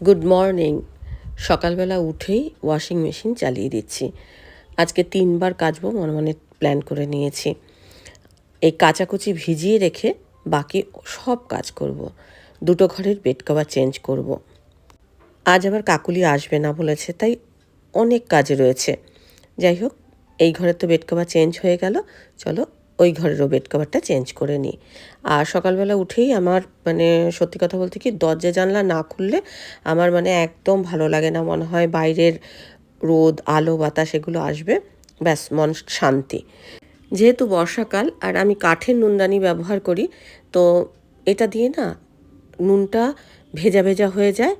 Good morning. সকালবেলা উঠেই washing machine চালিয়ে দিচ্ছি। আজকে 3বার কাচবো মনে মনে প্ল্যান করে নিয়েছি। এই কাচাকুচি ভিজিয়ে রেখে বাকি সব কাজ করব। 2টো ঘরের বেড কভার চেঞ্জ করব। আজ আবার কাকুলি আসবে না বলেছে, তাই অনেক কাজ রয়েছে। যাই হোক, এই ঘরের তো বেড কভার চেঞ্জ হয়ে গেল, চলো ওই ঘরেরও বেড কভারটা চেঞ্জ করে নিই। আর সকালবেলা উঠেই আমার সত্যি কথা বলতে কি, দরজা জানলা না খুললে আমার একদম ভালো লাগে না। মনে হয় বাইরের রোদ আলো বাতাস এগুলো আসবে, ব্যাস মন শান্তি। যেহেতু বর্ষাকাল আর আমি কাঠের নুনদানি ব্যবহার করি, তো এটা দিয়ে না নুনটা ভেজা ভেজা হয়ে যায়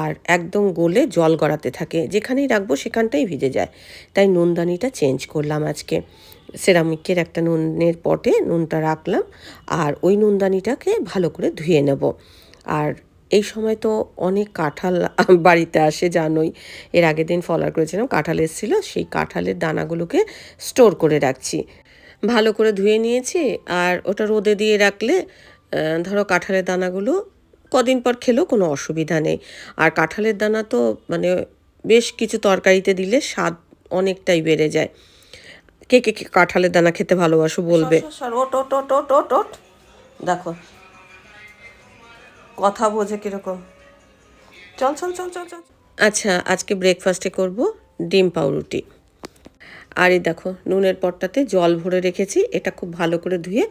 আর একদম গলে জল গড়াতে থাকে, যেখানেই রাখবো সেখানটাই ভিজে যায়। তাই নুনদানিটা চেঞ্জ করলাম আজকে। সেরামিকের একটা নুনের পটে নুনটা রাখলাম আর ওই নুনদানিটাকে ভালো করে ধুয়ে নেব। আর এই সময় তো অনেক কাঁঠাল বাড়িতে আসে, জানোই। এর আগের দিন ফলার করেছিলাম, কাঁঠাল এসেছিলো, সেই কাঁঠালের দানাগুলোকে স্টোর করে রাখছি। ভালো করে ধুয়ে নিয়েছি আর ওটা রোদে দিয়ে রাখলে ধরো কাঁঠালের দানাগুলো কদিন পর খেলেও কোনো অসুবিধা নেই। আর কাঁঠালের দানা তো বেশ কিছু তরকারিতে দিলে স্বাদ অনেকটাই বেড়ে যায়। কে কে কে কাঁঠালের দানা খেতে ভালোবাসো বলবে। ওট ওট ওট ওট ওট ওট, দেখো কথা বোঝে কিরকম। চল চল চল চল চল। আচ্ছা, আজকে ব্রেকফাস্টে করব ডিম পাউরুটি। আর এই দেখো নুনের পটটাতে জল ভরে রেখেছি, এটা খুব ভালো করে ধুয়ে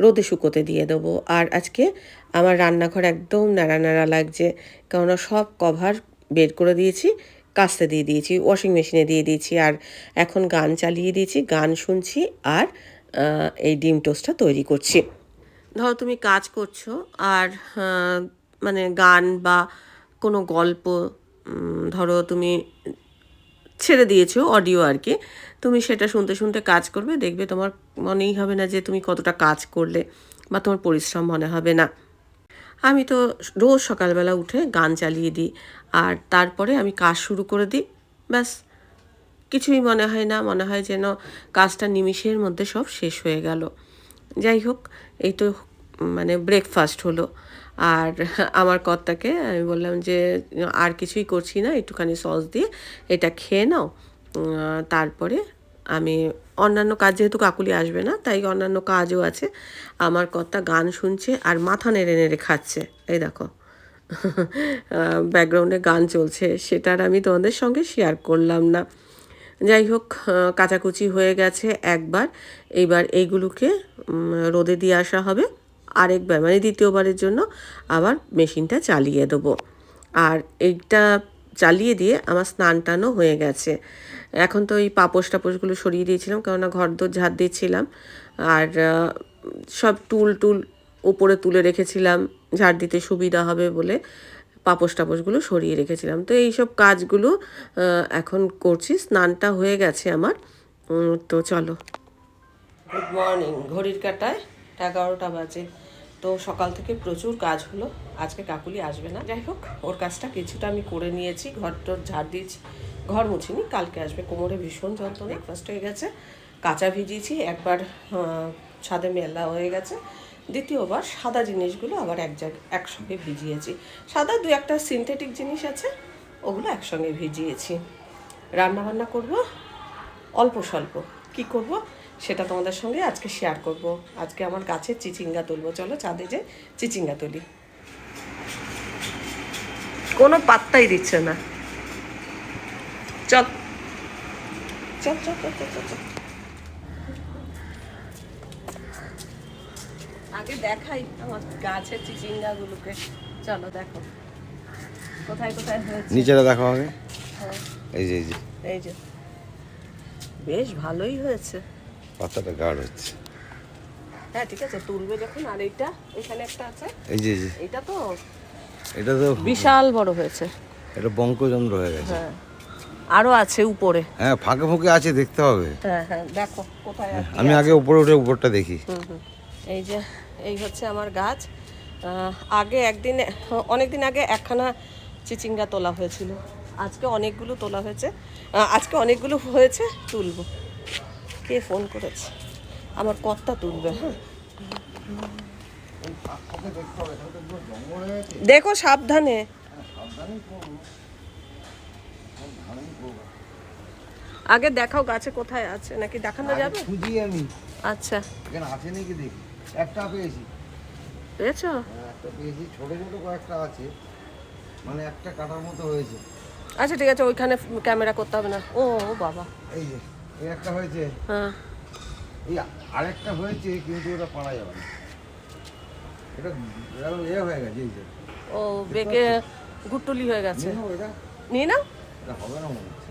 রোদে শুকোতে দিয়ে দেবো। আর আজকে আমার রান্নাঘর একদম ন্যাড়া ন্যাড়া লাগছে, কেননা সব কভার বের করে দিয়েছি, কাচতে দিয়ে দিয়েছি, ওয়াশিং মেশিনে দিয়ে দিয়েছি। আর এখন গান চালিয়ে দিয়েছি, গান শুনছি আর এই ডিম টোস্টটা তৈরি করছি। ধরো তুমি কাজ করছো আর গান বা কোনো গল্প ধরো তুমি ছেড়ে দিয়েছো, অডিও আর কি, তুমি সেটা শুনতে শুনতে কাজ করবে, দেখবে তোমার মনেই হবে না যে তুমি কতটা কাজ করলে, বা তোমার পরিশ্রম মনে হবে না। আমি তো রোজ সকালবেলা উঠে গান চালিয়ে দিই আর তারপরে আমি কাজ শুরু করে দিই, ব্যাস কিছুই মনে হয় না, মনে হয় যেন কাজটা নিমিষের মধ্যে সব শেষ হয়ে গেল। যাই হোক, এই তো ব্রেকফাস্ট হলো। আর আমার কর্তাকে আমি বললাম যে আর কিছুই করছি না, একটুখানি সস দিয়ে এটা খেয়ে নাও, তারপরে আমি অন্যান্য কাজ, যেহেতু কাকুলি আসবে না তাই অন্যান্য কাজও আছে। আমার কর্তা গান শুনছে আর মাথা নেড়ে নেড়ে খাচ্ছে, এই দেখো ব্যাকগ্রাউন্ডে গান চলছে, সেটার আমি তোমাদের সঙ্গে শেয়ার করলাম না। যাই হোক, কাচাকুচি হয়ে গেছে একবার, এইবার এইগুলোকে রোদে দিয়ে আসা হবে আরেকবার, দ্বিতীয়বারের জন্য আবার মেশিনটা চালিয়ে দেবো। আর এইটা চালিয়ে দিয়ে আমার স্নান টানও হয়ে গেছে। এখন তো এই পাপোশ টাপোশগুলো সরিয়ে দিয়েছিলাম, কেননা ঘর দোর ঝাড় দিচ্ছিলাম আর সব টুল টুল উপরে তুলে রেখেছিলাম ঝাড় দিতে সুবিধা হবে বলে, পাপোশ টাপোশগুলো সরিয়ে রেখেছিলাম। তো এইসব কাজগুলো এখন করছি। স্নানটা হয়ে গেছে আমার, তো চলো। Good morning. ঘড়ির কাঁটায় 11টা বাজে। তো সকাল থেকে প্রচুর কাজ হলো, আজকে কাকুলি আসবে না। যাই হোক, ওর কাজটা কিছুটা আমি করে নিয়েছি, ঘর টর ঝাড় দিয়েছি, ঘর মুছিনি, কালকে আসবে। কোমরে ভীষণ যন্ত্রণা, ব্রেকফাস্ট হয়ে গেছে, কাঁচা ভিজিয়েছি, একবার ছাদে মেলা হয়ে গেছে, দ্বিতীয়বার সাদা জিনিসগুলো আবার একসঙ্গে ভিজিয়েছি। সাদা 2-1টা সিনথেটিক জিনিস আছে, ওগুলো একসঙ্গে ভিজিয়েছি। রান্নাবান্না করব অল্প স্বল্প, কী করব সেটা তোমাদের সঙ্গে আজকে শেয়ার করব। আজকে আমার গাছের চিচিঙ্গা তুলবো, চলো ছাদে যে চিচিঙ্গা তুলি। কোনো পাত্তাই দিচ্ছে না, চল চল চল চল চল চল। আগে দেখাই আমার গাছের চিচিঙ্গাগুলোকে, চলো দেখো কোথায় কোথায় হয়েছে। নিচেটা দেখো আগে। হ্যাঁ, এই যে এই যে এই যে বেশ ভালোই হয়েছে, পাতাটা গাঢ় হচ্ছে। হ্যাঁ ঠিক আছে, তুলবে যখন। আর এইটা এখানে একটা আছে, এই যে এটা তো বিশাল বড় হয়েছে, এটা বঙ্কচন্দ্র হয়ে গেছে। হ্যাঁ আরো আছে উপরে, হ্যাঁ ফাঁকে ফাঁকে আছে, দেখতে হবে। হ্যাঁ হ্যাঁ দেখো কোথায় আছে। আমি আগে উপরে উঠে উপরটা দেখি। এই যে এই হচ্ছে আমার গাছ। আগে অনেক দিন আগে একখানা চিচিঙ্গা তোলা হয়েছিল, আজকে অনেকগুলো তোলা হয়েছে, তুলবো। কে ফোন করেছে? আমার কর্তা তুলবে। হ্যাঁ দেখো সাবধানে। আগে দেখাও গাছে কোথায় আছে, নাকি দেখানো যাবে? খুঁজি আমি, আচ্ছা, এখানে আছে নাকি দেখি। একটা পেয়েছি, পেয়েছো? একটা পেয়েছি, ছোট ছোট কয়েকটা আছে, মানে একটা কাটার মতো হয়েছে। আচ্ছা ঠিক আছে, ওইখানে ক্যামেরা করতে হবে না। ও বাবা, এই যে এই একটা হয়েছে, হ্যাঁ এই আরেকটা হয়েছে, কিন্তু ওটা পারা যাবে না, এটা এ হয়ে গেছে। এই যে ও বেঁকে গুট্টুলি হয়ে গেছে। নিয়ে নাও এটা, নিয়ে নাও। এটা হবে না মনে হচ্ছে।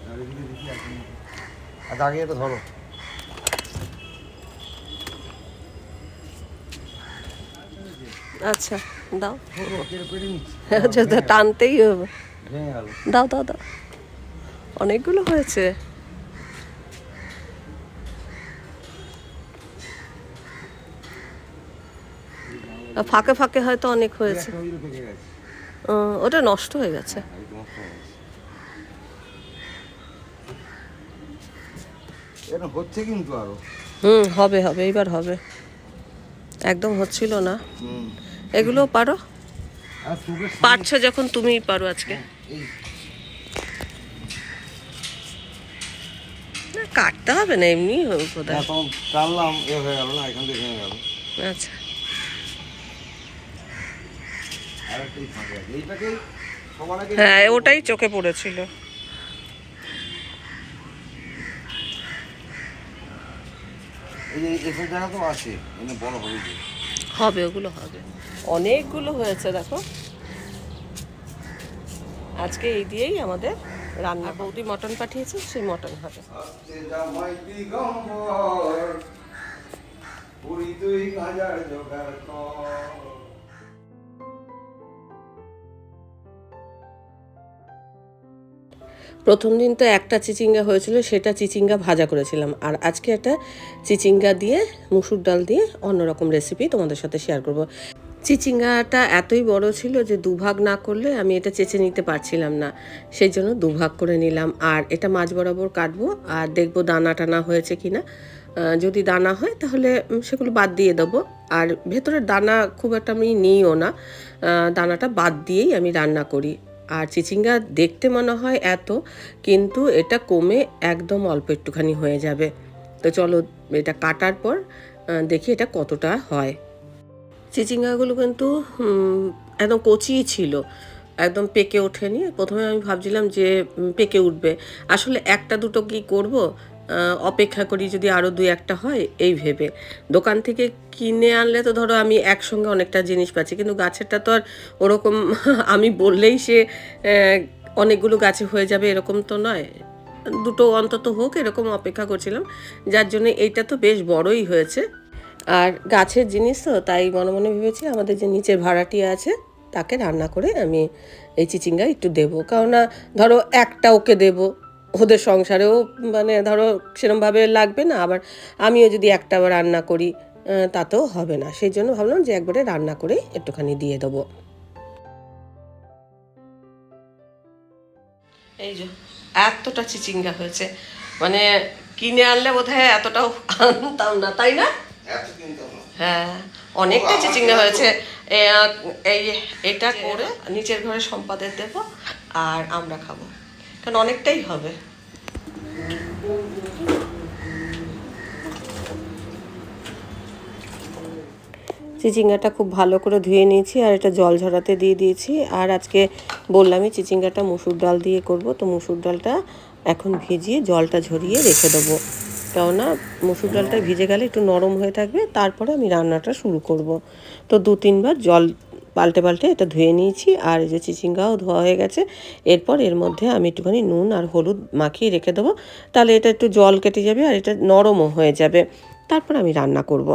আর এদিকে দেখি আছে নাকি। আচ্ছা আগে এটা ধরো। আচ্ছা দাও, পেরে নিচ্ছি, আচ্ছা টানতেই হবে। ভেঙে গেল। দাও দাও দাও, অনেকগুলো হয়েছে। ফাঁকে ফাঁকে হয়তো অনেক হয়েছে। একটা ওই পেকে গেছে, ওটা নষ্ট হয়ে গেছে। এই তো নষ্ট হয়ে গেছে। এটা হচ্ছে কিন্তু আরো। হবে হবে, এইবার হবে। একদম হচ্ছিল না। হুম, এগুলো পারো, আর সুগার পারছো যখন তুমিই পারো আজকে। এই না কাটতে হবে না, এমনি কোথায়। তখন টানলাম, এ হয়ে গেল না, এখান থেকে ভেঙে গেল। আচ্ছা আর একটাই ফাঁকে আছে, এইটাকেই সবার আগে। হ্যাঁ, ওটাই চোখে পড়েছিল। এই যে এসব জায়গা তো আছে, মানে বড় হবে যে। হবে, ওগুলো হবে। অনেকগুলো হয়েছে দেখো। আজকে এই দিয়েই আমাদের রান্না। বৌদি মটন পাঠিয়েছে, সেই মটন হবে। আসছে জামাই দিগম্বর, পুরি তুই গাজার জোগাড় কর। প্রথম দিন তো একটা চিচিঙ্গা হয়েছিল, সেটা চিচিঙ্গা ভাজা করেছিলাম। আর আজকে একটা চিচিঙ্গা দিয়ে মুসুর ডাল দিয়ে অন্যরকম রেসিপি তোমাদের সাথে শেয়ার করব। চিচিঙ্গাটা এতই বড় ছিল যে দুভাগ না করলে আমি এটা চেঁচে নিতে পারছিলাম না, সেই জন্য দুভাগ করে নিলাম। আর এটা মাঝ বরাবর কাটবো, আর দেখবো দানা টানা হয়েছে কিনা। যদি দানা হয় তাহলে সেগুলো বাদ দিয়ে দেবো। আর ভেতরের দানা খুব একটা আমি নিইও না, দানাটা বাদ দিয়েই আমি রান্না করি। আর চিচিঙ্গা দেখতে মনে হয় এত, কিন্তু এটা কমে একদম অল্প একটুখানি হয়ে যাবে। তো চলো এটা কাটার পর দেখি এটা কতটা হয়। চিচিঙ্গাগুলো কিন্তু একদম কচিই ছিল, একদম পেকে ওঠেনি। প্রথমে আমি ভাবছিলাম যে পেকে উঠবে, আসলে একটা দুটো কি করব, অপেক্ষা করি যদি আরও দুই একটা হয় এই ভেবে। দোকান থেকে কিনে আনলে তো ধরো আমি একসঙ্গে অনেকটা জিনিস পাচ্ছি, কিন্তু গাছেরটা তো আর ওরকম আমি বললেই সে অনেকগুলো গাছে হয়ে যাবে এরকম তো নয়। দুটো অন্তত হোক এরকম অপেক্ষা করছিলাম, যার জন্য এইটা তো বেশ বড়ই হয়েছে। আর গাছের জিনিস তো, তাই মনে মনে ভেবেছি আমাদের যে নিচের ভাড়াটিয়া আছে তাকে রান্না করে আমি এই চিচিঙ্গা একটু দেবো। কেননা ধরো একটা ওকে দেবো, ওদের সংসারেও মানে ধরো সেরমভাবে লাগবে না, আবার আমিও যদি একটা আবার রান্না করি তাতেও হবে না। সেই জন্য ভাবলাম যে একবারে রান্না করে একটুখানি দিয়ে দেবো। এই যে এতটা চিচিঙ্গা হয়েছে, মানে কিনে আনলে বোধহয় এতটাও আনতাম না, তাই না? হ্যাঁ, অনেকটা চিচিঙ্গা হয়েছে। এই এটা করে নিচের ঘরে সম্পাদের দেব, আর আমরা খাবো, কারণ অনেকটাই হবে। চিচিঙ্গাটা খুব ভালো করে ধুয়ে নিয়েছি, আর এটা জল ঝরাতে দিয়ে দিয়েছি। আর আজকে বললামই চিচিঙ্গাটা মুসুর ডাল দিয়ে করব, তো মুসুর ডালটা এখন ভিজিয়ে জলটা ঝরিয়ে রেখে দেবো। কেননা মুসুর ডালটা ভিজে গেলে একটু নরম হয়ে থাকবে, তারপরে আমি রান্নাটা শুরু করব। তো 2-3 বার জল পাল্টে পাল্টে এটা ধুয়ে নিয়েছি। আর এই যে চিচিঙ্গাও ধোয়া হয়ে গেছে। এরপর এর মধ্যে আমি একটুখানি নুন আর হলুদ মাখিয়ে রেখে দেবো, তাহলে এটা একটু জল কেটে যাবে আর এটা নরমও হয়ে যাবে। তারপর আমি রান্না করব।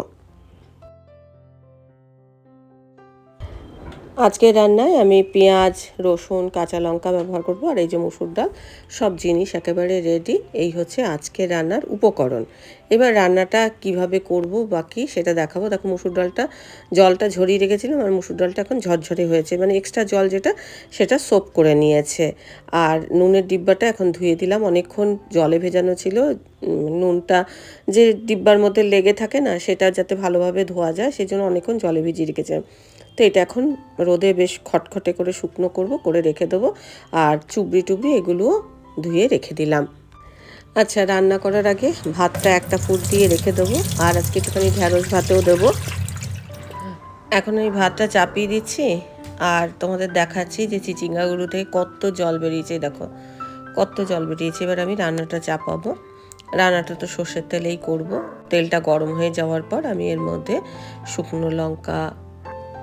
আজকের রান্নায় আমি পেঁয়াজ, রসুন, কাঁচা লঙ্কা ব্যবহার করব, আর এই যে মসুর ডাল, সব জিনিস একেবারে রেডি। এই হচ্ছে আজকের রান্নার উপকরণ। এবার রান্নাটা কিভাবে করব বাকি সেটা দেখাবো। দেখো, মসুর ডালটা জলটা ঝরিয়ে রেখেছিলাম, আর মসুর ডালটা এখন ঝরঝরে হয়েছে, মানে এক্সট্রা জল যেটা সেটা সোপ করে নিয়েছে। আর নুনের ডিব্বাটা এখন ধুয়ে দিলাম, অনেকক্ষণ জলে ভেজানো ছিল। নুনটা যে ডিব্বার মধ্যে লেগে থাকে না, সেটা যাতে ভালোভাবে ধোয়া যায় সেই জন্য অনেকক্ষণ জলে ভিজিয়ে রেখেছিলাম। তো এটা এখন রোদে বেশ খটখটে করে শুকনো করে রেখে দেবো। আর চুবড়ি টুবড়ি এগুলোও ধুয়ে রেখে দিলাম। আচ্ছা, রান্না করার আগে ভাতটা একটা ফুট দিয়ে রেখে দেবো, আর আজকে একটুখানি ঢ্যাঁড়স ভাতেও দেবো। এখন এই ভাতটা চাপিয়ে দিচ্ছি, আর তোমাদের দেখাচ্ছি যে চিচিঙ্গাগুলো থেকে কত জল বেরিয়েছে। দেখো কত জল বেরিয়েছে। এবার আমি রান্নাটা চাপাবো। রান্নাটা তো সর্ষের তেলেই করব। তেলটা গরম হয়ে যাওয়ার পর আমি এর মধ্যে শুকনো লঙ্কা,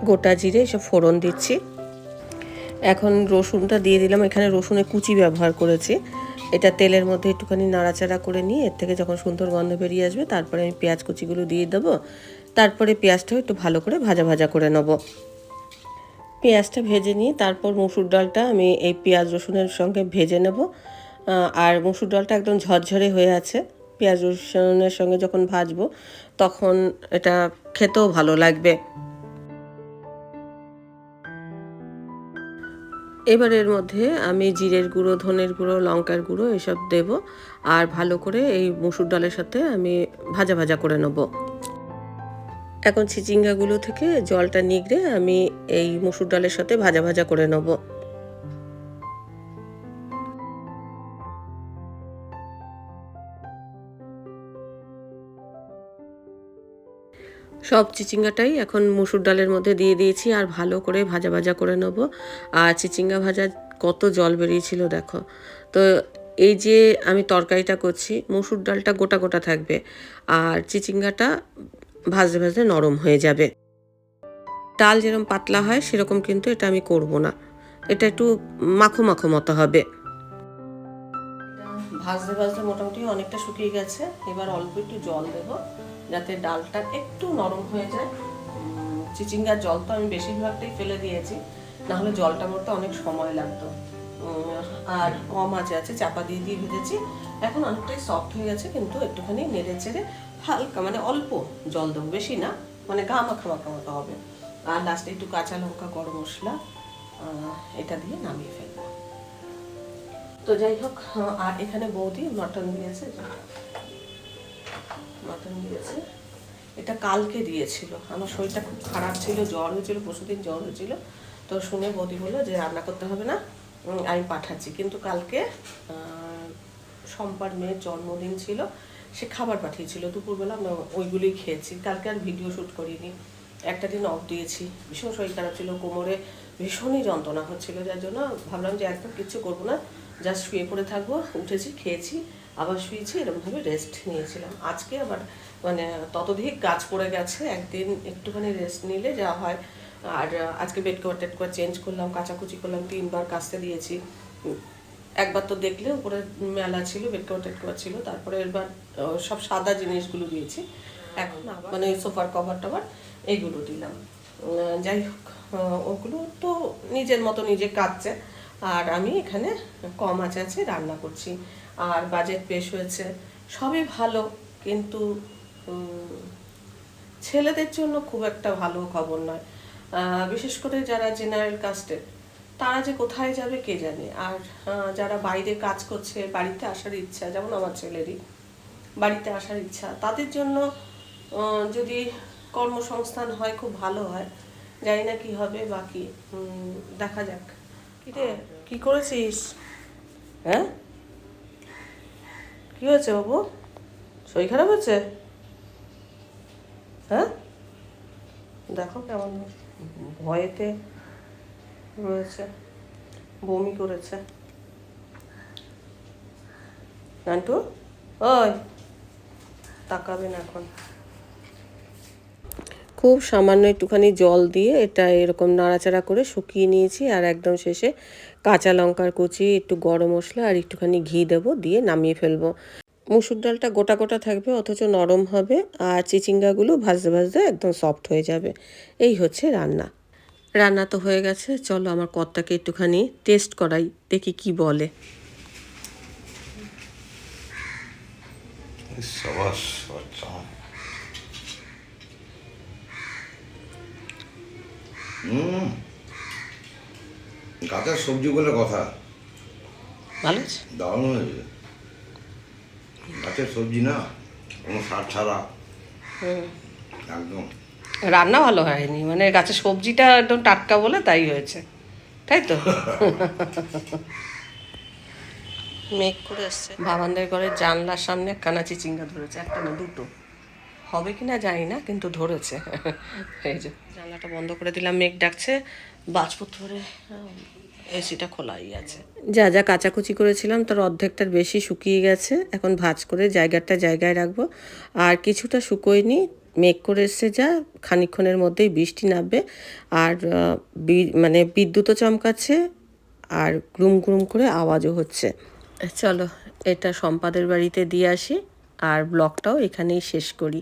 গোটা জিরে এসব ফোড়ন দিচ্ছি। এখন রসুনটা দিয়ে দিলাম। এখানে রসুনের কুচি ব্যবহার করেছি। এটা তেলের মধ্যে একটুখানি নাড়াচাড়া করে নিয়ে এর থেকে যখন সুন্দর গন্ধ বেরিয়ে আসবে, তারপরে আমি পেঁয়াজ কুচিগুলো দিয়ে দেবো। তারপরে পেঁয়াজটাও একটু ভালো করে ভাজা ভাজা করে নেব। পেঁয়াজটা ভেজে নিয়ে তারপর মসুর ডালটা আমি এই পেঁয়াজ রসুনের সঙ্গে ভেজে নেব। আর মসুর ডালটা একদম ঝরঝরে হয়ে আছে। পেঁয়াজ রসুনের সঙ্গে যখন ভাজবো তখন এটা খেতেও ভালো লাগবে। এবার এর মধ্যে আমি জিরের গুঁড়ো, ধনের গুঁড়ো, লঙ্কার গুঁড়ো এসব দেব, আর ভালো করে এই মসুর ডালের সাথে আমি ভাজা ভাজা করে নেব। এখন চিচিঙ্গাগুলো থেকে জলটা নিগড়ে আমি এই মসুর ডালের সাথে ভাজা ভাজা করে নেব। সব চিচিঙ্গাটাই এখন মসুর ডালের মধ্যে দিয়ে দিয়েছি, আর ভালো করে ভাজা ভাজা করে নেব। আর চিচিঙ্গা ভাজা কত জল বেরিয়েছিল দেখো। তো এই যে আমি তরকারিটা করছি, মসুর ডালটা গোটা গোটা থাকবে, আর চিচিঙ্গাটা ভাজতে ভাজতে নরম হয়ে যাবে। ডাল যেরকম পাতলা হয় সেরকম কিন্তু এটা আমি করব না, এটা একটু মাখো মাখো মতো হবে। ভাজতে ভাজতে মোটামুটি অনেকটা শুকিয়ে গেছে। এবার অল্প একটু জল দেব যাতে ডালটা একটু নরম হয়ে যায়। চিচিঙ্গার জল তো আমি বেশিরভাগটাই ফেলে দিয়েছি, নাহলে জলটা মরতে অনেক সময় লাগতো। আর কম আছে চাপা দিয়ে দিয়ে ভেজেছি। এখন অনেকটাই সফট হয়ে গেছে, কিন্তু একটুখানি নেড়ে চেড়ে হালকা, মানে অল্প জল দেবো, বেশি না, মানে গা মাখা মাখা মতো হবে। আর লাস্টে একটু কাঁচা লঙ্কা, গরম মশলা এটা দিয়ে নামিয়ে ফেলবো। তো যাই হোক, আর এখানে বৌদি মটন দিয়েছে। মটন দিয়েছে, এটা কালকে দিয়েছিল। আমার শরীরটা খুব খারাপ ছিল, জ্বর হয়েছিল, পরশুদিন জ্বর হয়েছিল। তো শুনে বৌদি বললো যে রান্না করতে হবে না, আমি পাঠাচ্ছি। কিন্তু কালকে সম্পার মেয়ের জন্মদিন ছিল, সে খাবার পাঠিয়েছিল দুপুরবেলা, আমরা ওইগুলোই খেয়েছি। কালকে আর ভিডিও শ্যুট করিনি, একটা দিন অফ দিয়েছি। ভীষণ শরীর খারাপ ছিল, কোমরে ভীষণই যন্ত্রণা হচ্ছিল, যার জন্য ভাবলাম যে একদম কিচ্ছু করবো না, জাস্ট শুয়ে পড়ে থাকবো। উঠেছি, খেয়েছি, আবার শুয়েছি, এরকমভাবে রেস্ট নিয়েছিলাম। আজকে আবার মানে ততোধিক কাজ পড়ে গেছে, একদিন একটুখানি রেস্ট নিলে যা হয়। আর আজকে bed cover Ted cover change করলাম, কাচাকুচি করলাম, 3বার কাচতে দিয়েছি। একবার তো দেখলে উপরে মেলা ছিল, বেড কভার টেড কভার ছিল, তারপরে এবার সব সাদা জিনিসগুলো দিয়েছি। এখন আবার মানে সোফার কভার টভার এইগুলো দিলাম। যাই হোক, ওগুলো তো নিজের মতো নিজে কাটছে, আর আমি এখানে কম আছে রান্না করছি। আর বাজেট পেশ হয়েছে, সবই ভালো, কিন্তু ছেলেদের জন্য খুব একটা ভালো খবর নয়। বিশেষ করে যারা জেনারেল কাস্টের, তারা যে কোথায় যাবে কে জানে। আর যারা বাইরে কাজ করছে, বাড়িতে আসার ইচ্ছা, যেমন আমার ছেলেরই বাড়িতে আসার ইচ্ছা, তাদের জন্য যদি কর্মসংস্থান হয় খুব ভালো হয়। জানি না কি হবে, বাকি দেখা যাক। কিরে, কি করেছিস? হ্যাঁ, কি হয়েছে বাবু? শরীর খারাপ হয়েছে? হ্যাঁ, দেখো কেমন ভয়েতে রয়েছে, বমি করেছে। নান্টু, ওই তাকাবে না এখন। খুব সামান্য একটুখানি জল দিয়ে এটা এরকম নাড়াচাড়া করে শুকিয়ে নিয়েছি, আর একদম শেষে কাঁচা লঙ্কার কুচি, একটু গরম মশলা আর একটুখানি ঘি দেবো, দিয়ে নামিয়ে ফেলবো। মুসুর ডালটা গোটা গোটা থাকবে, অথচ নরম হবে, আর চিচিঙ্গাগুলো ভাজতে ভাজতে একদম সফট হয়ে যাবে। এই হচ্ছে রান্না। রান্না তো হয়ে গেছে, চলো আমার কর্তাকে একটুখানি টেস্ট করাই, দেখি কি বলে। সাবাস বাচ্চা। গাছের সবজি বলে কথা, ভালো আছে? দারুণ হয়েছে। গাছের সবজি না, কোনো সার ছাড়া, একদম। রান্না ভালো হয়নি, মানে গাছের সবজিটা একদম টাটকা বলে তাই হয়েছে, তাই তো। মেঘ করে এসছে, বাবানদের ঘরের জানলার সামনে একখানা চিচিঙ্গা ধরেছে, একটা না দুটো, হবে কিনা জানি না, কিন্তু ধরেছে। এই যে জানলাটা বন্ধ করে দিলাম, মেঘ ডাকছে, বাজপুর ধরে এসিটা খোলাই আছে। যা যা কাচাকুচি করেছিলাম তার অর্ধেকটার বেশি শুকিয়ে গেছে, এখন ভাঁজ করে জায়গাটা জায়গায় রাখবো। আর কিছুটা শুকোয়নি, মেঘ করে এসছে, যা খানিকক্ষণের মধ্যেই বৃষ্টি নামবে। আর মানে বিদ্যুৎও চমকাচ্ছে, আর গ্রুম গ্রুম করে আওয়াজও হচ্ছে। চলো এটা সম্পাদের বাড়িতে দিয়ে আসি, আর ব্লগটাও এখানেই শেষ করি।